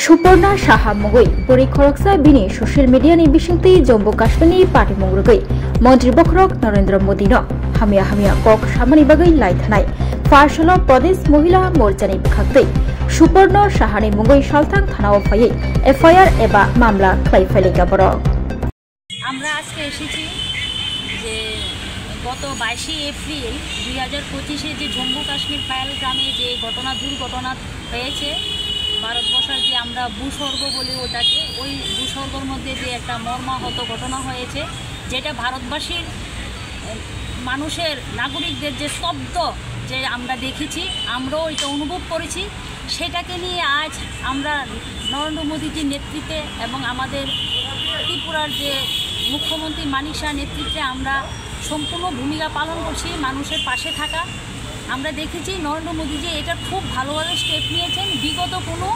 सुपर्णा साहा मुगै बोरै खरकसा बिनि ससियेल मिडियानि बिसंति जम्मू काश्मीरनि पार्टी मुंगै मंत्री बखरक नरेंद्र मोदी न हामिया हामिया कक सामानि बागै लायथानाय पाठशाला प्रदेश महिला मोर्चानि बिखागतै सुपर्णा साहानि मुगै सालथां थानाव फायै एफआईआर एबा मामला खालायफायलायगा बर আমরা আজকে এসেছি যে গত 22 এপ্রিল 2025 যে জম্মু কাশ্মীর পহেলগামে যে দুর্ঘটনা হয়েছে ভারতবর্ষের যে আমরা ভূস্বর্গ বলি ওটাকে ওই ভূস্বর্গের মধ্যে যে একটা মর্মাহত ঘটনা হয়েছে যেটা ভারতবাসীর মানুষের নাগরিকদের যে স্তব্ধ যে আমরা দেখেছি আমরাও এটা অনুভব করেছি সেটাকে নিয়ে আজ আমরা নরেন্দ্র মোদীজির নেতৃত্বে এবং আমাদের ত্রিপুরার যে মুখ্যমন্ত্রী মানিক শাহর নেতৃত্বে আমরা সম্পূর্ণ ভূমিকা পালন করছি মানুষের পাশে থাকা আমরা দেখেছি নরেন্দ্র মোদীজি এটা খুব ভালোভাবে স্টেপ নিয়েছেন বিগত কোনো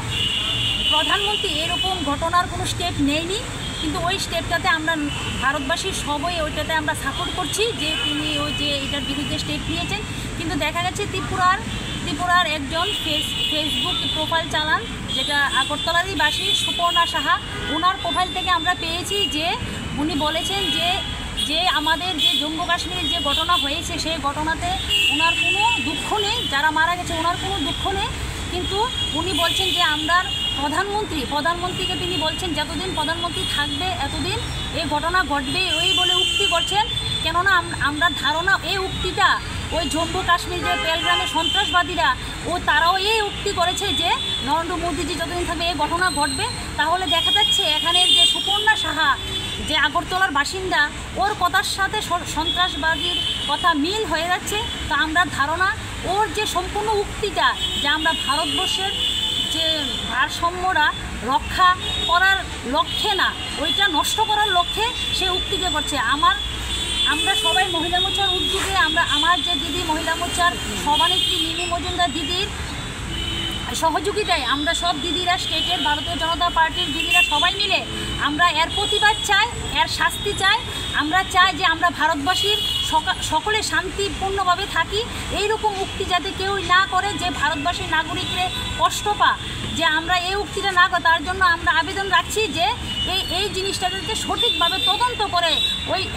প্রধানমন্ত্রী এরকম ঘটনার কোনো স্টেপ নেয়নি কিন্তু ওই স্টেপটাতে আমরা ভারতবাসীর সবাই ওইটাতে আমরা সাপোর্ট করছি যে তিনি ওই যে এটার বিরুদ্ধে স্টেপ নিয়েছেন কিন্তু দেখা গেছে ত্রিপুরার একজন ফেসবুক প্রোফাইল চালান যেটা আগরতলারই বাসী সুপর্ণা সাহা ওনার প্রোফাইল থেকে আমরা পেয়েছি যে উনি বলেছেন যে আমাদের যে জম্মু কাশ্মীরের যে ঘটনা হয়েছে সেই ঘটনাতে ওনার কোনো দুঃখ নেই যারা মারা গেছে ওনার কোনো দুঃখ নেই কিন্তু উনি বলছেন যে আমরা প্রধানমন্ত্রীকে তিনি বলছেন যতদিন প্রধানমন্ত্রী থাকবে এতদিন এই ঘটনা ঘটবে ওই বলে উক্তি করছেন কেননা আমরা ধারণা এই উক্তিটা ওই জম্মু কাশ্মীর যে পহেলগামে সন্ত্রাসবাদীরা তারাও এই উক্তি করেছে যে নরেন্দ্র মোদীজি যতদিন থাকবে এই ঘটনা ঘটবে তাহলে দেখা যাচ্ছে এখানের যে সুপর্ণা সাহা যে আগরতলার বাসিন্দা ওর কথার সাথে সন্ত্রাসবাদীর কথা মিল হয়ে যাচ্ছে তো আমরা ধারণা ওর যে সম্পূর্ণ উক্তিটা যে আমরা ভারতবর্ষের যে ভারসাম্যরা রক্ষা করার লক্ষ্যে না ওইটা নষ্ট করার লক্ষ্যে সে উক্তিকে করছে আমরা সবাই মহিলা মোর্চার উদ্যোগে আমার যে দিদি মহিলা মোর্চার সভানেত্রী মিমি মজুমদার দিদির সহযোগিতায় আমরা সব দিদিরা স্টেটের ভারতীয় জনতা পার্টির দিদিরা সবাই মিলে আমরা এর প্রতিবাদ চাই এর শাস্তি চাই আমরা চাই যে আমরা ভারতবাসীর সকলে শান্তিপূর্ণভাবে থাকি এইরকম উক্তি যাতে কেউ না করে যে ভারতবাসীর নাগরিকরা কষ্ট পা যে আমরা এই উক্তিটা না করে তার জন্য আমরা আবেদন রাখছি যে এই জিনিসটা যাতে সঠিকভাবে তদন্ত করে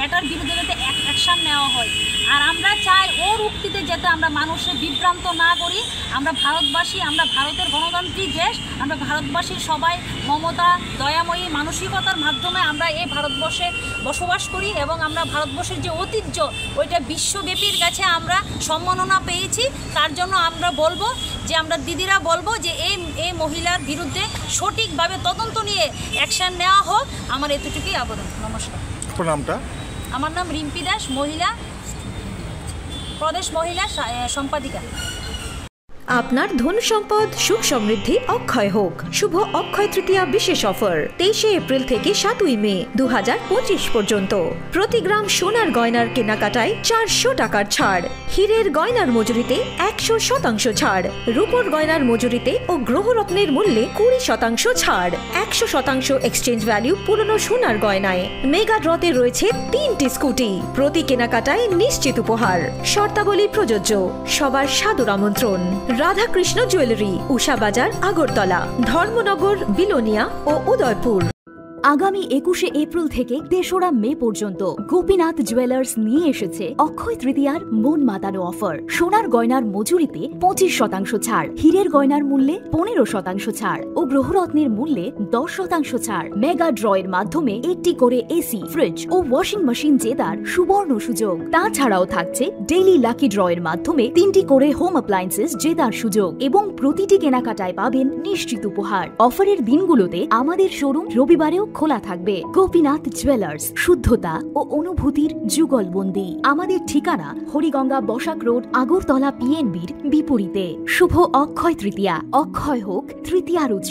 এটার বিরুদ্ধে যাতে অ্যাকশান নেওয়া হয় আর আমরা চাই ওর উক্তিতে যাতে আমরা মানুষের বিভ্রান্ত না করি আমরা ভারতবাসী আমরা ভারতের গণতান্ত্রিক দেশ আমরা ভারতবাসীর সবাই মমতা দয়াময়ী মানসিকতার মাধ্যমে আমরা এই ভারতবর্ষে বসবাস করি এবং আমরা ভারতবর্ষের যে ঐতিহ্য ওইটা বিশ্বব্যাপীর কাছে আমরা সম্মাননা পেয়েছি তার জন্য আমরা বলবো যে আমরা দিদিরা বলবো যে এই মহিলার বিরুদ্ধে সঠিকভাবে তদন্ত নিয়ে অ্যাকশন নেওয়া হোক আমার এতটুকুই আবেদন নমস্কার নামটা আমার নাম রিম্পি দাস মহিলা প্রদেশ মহিলা সম্পাদিকা আপনার ধন সম্পদ সুখ সমৃদ্ধি অক্ষয় হোক শুভ অক্ষয় তৃতীয়া বিশেষ অফার 23 এপ্রিল থেকে 7 মে 2025 পর্যন্ত প্রতি গ্রাম সোনার গয়নার কেনাকাটায় 400 টাকার ছাড় হীরের গয়নার মজুরিতে 100% ছাড় রূপোর গয়নার মজুরিতে ও গ্রহরত্নের মূল্যে 20% ছাড় 100% এক্সচেঞ্জ ভ্যালু পুরনো সোনার গয়নায় মেগা ড্রতে রয়েছে 3টি স্কুটি প্রতি কেনাকাটায় নিশ্চিত উপহার শর্তাবলী প্রযোজ্য সবার সাদর আমন্ত্রণ রাধাকৃষ্ণ জুয়েলারি উষা বাজার আগরতলা ধর্মনগর বিলোনিয়া ও উদয়পুর আগামী 21 এপ্রিল থেকে 3রা মে পর্যন্ত গোপীনাথ জুয়েলার্স নিয়ে এসেছে অক্ষয় তৃতীয়ার মন মাতানো অফার সোনার গয়নার মজুরিতে 25% ছাড় হীরের গয়নার মূল্যে 15% ছাড় ও গ্রহরত্নের মূল্যে 10% ছাড় মেগা ড্রয়ের মাধ্যমে একটি করে এসি ফ্রিজ ও ওয়াশিং মেশিন জেতার সুবর্ণ সুযোগ তাছাড়াও থাকছে ডেইলি লাকি ড্রয়ের মাধ্যমে 3টি করে হোম অ্যাপ্লায়েন্সেস জেতার সুযোগ এবং প্রতিটি কেনাকাটায় পাবেন নিশ্চিত উপহার অফারের দিনগুলোতে আমাদের শোরুম রবিবারেও খোলা থাকবে গোপীনাথ জুয়েলার্স শুদ্ধতা ও অনুভূতির যুগলবন্দি আমাদের ঠিকানা হরিগঙ্গা বসাক রোড আগরতলা পিএনবির বিপরীতে শুভ অক্ষয় তৃতীয়া অক্ষয় হোক তৃতীয়ার উৎসব